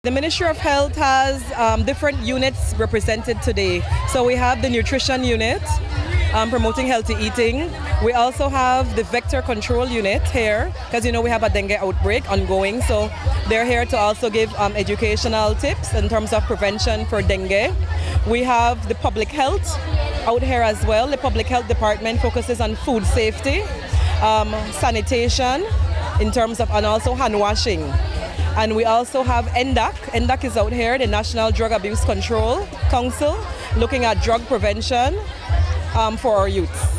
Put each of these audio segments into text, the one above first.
The Ministry of Health has different units represented today. So we have the nutrition unit, promoting healthy eating. We also have the vector control unit here, because we have a dengue outbreak ongoing. So they're here to also give educational tips in terms of prevention for dengue. We have the public health out here as well. The public health department focuses on food safety, sanitation in terms of, and also hand washing. And we also have NDAC. NDAC is out here, the National Drug Abuse Control Council, looking at drug prevention for our youths.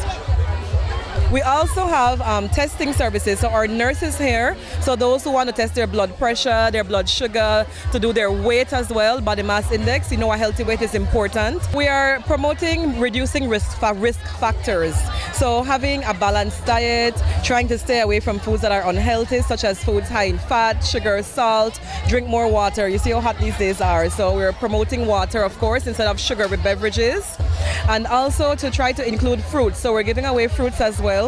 We also have testing services, so our nurses here, so those who want to test their blood pressure, their blood sugar, to do their weight as well, body mass index, a healthy weight is important. We are promoting reducing risk factors, so having a balanced diet, trying to stay away from foods that are unhealthy, such as foods high in fat, sugar, salt, drink more water. You see how hot these days are, so we're promoting water, of course, instead of sugar with beverages, and also to try to include fruits, so we're giving away fruits as well.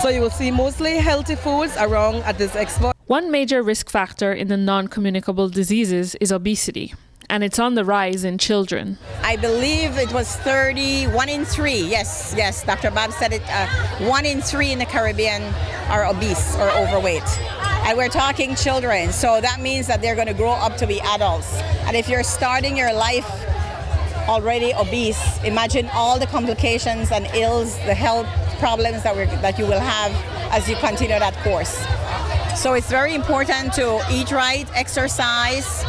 So you will see mostly healthy foods around at this expo. One major risk factor in the non-communicable diseases is obesity, and it's on the rise in children. I believe it was 1 in 3. Yes, Dr. Bob said it. 1 in 3 in the Caribbean are obese or overweight. And we're talking children, so that means that they're going to grow up to be adults. And if you're starting your life already obese, imagine all the complications and ills, the health problems that you will have as you continue that course. So it's very important to eat right, exercise.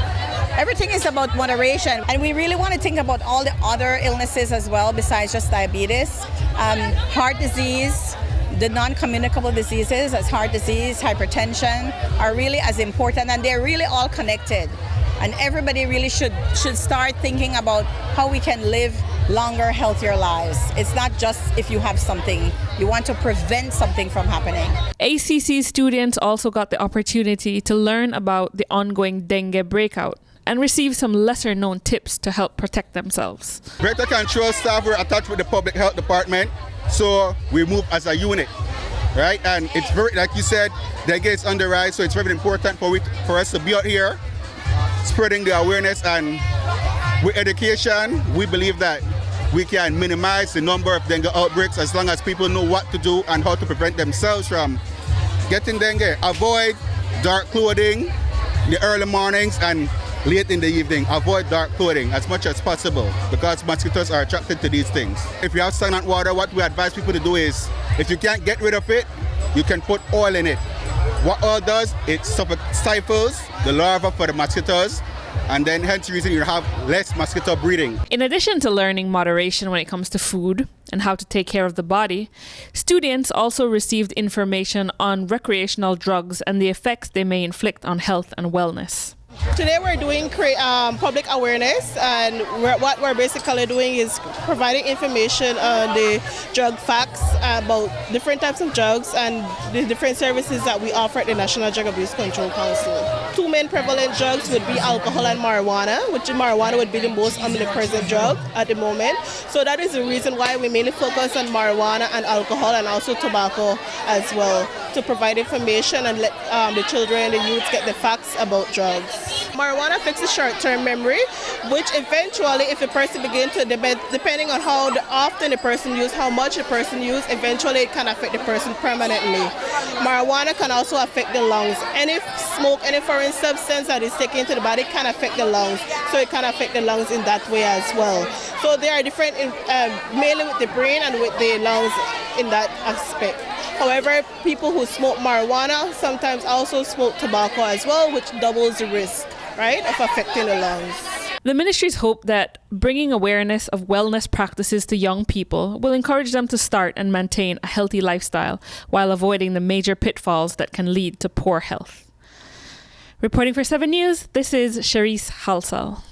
Everything is about moderation, and we really want to think about all the other illnesses as well besides just diabetes. Heart disease, the non-communicable diseases as heart disease, hypertension are really as important, and they're really all connected. And everybody really should start thinking about how we can live longer, healthier lives. It's not just if you have something. You want to prevent something from happening. ACC students also got the opportunity to learn about the ongoing dengue breakout and receive some lesser-known tips to help protect themselves. Vector control staff were attached with the public health department, so we move as a unit, right? And it's very, like you said, dengue is on the rise, so it's very important for us to be out here spreading the awareness, and with education, we believe that we can minimize the number of dengue outbreaks as long as people know what to do and how to prevent themselves from getting dengue. Avoid dark clothing in the early mornings and late in the evening. Avoid dark clothing as much as possible because mosquitoes are attracted to these things. If you have stagnant water, what we advise people to do is, if you can't get rid of it, you can put oil in it. What oil does, it stifles the larvae for the mosquitoes, and then hence the reason you have less mosquito breeding. In addition to learning moderation when it comes to food and how to take care of the body, students also received information on recreational drugs and the effects they may inflict on health and wellness. Today we're doing public awareness, and what we're basically doing is providing information on the drug facts about different types of drugs and the different services that we offer at the National Drug Abuse Control Council. Two main prevalent drugs would be alcohol and marijuana, which marijuana would be the most omnipresent drug at the moment. So that is the reason why we mainly focus on marijuana and alcohol and also tobacco as well, to provide information and let the children, the youths get the facts about drugs. Marijuana fixes short-term memory, which eventually, if a person begins to, depending on how often a person uses, how much a person uses, eventually it can affect the person permanently. Marijuana can also affect the lungs. Any smoke, any foreign substance that is taken into the body can affect the lungs, so it can affect the lungs in that way as well. So there are different, mainly with the brain and with the lungs in that aspect. However, people who smoke marijuana sometimes also smoke tobacco as well, which doubles the risk, right, of affecting the lungs. The ministries hope that bringing awareness of wellness practices to young people will encourage them to start and maintain a healthy lifestyle while avoiding the major pitfalls that can lead to poor health. Reporting for 7 News, this is Charisse Halsall.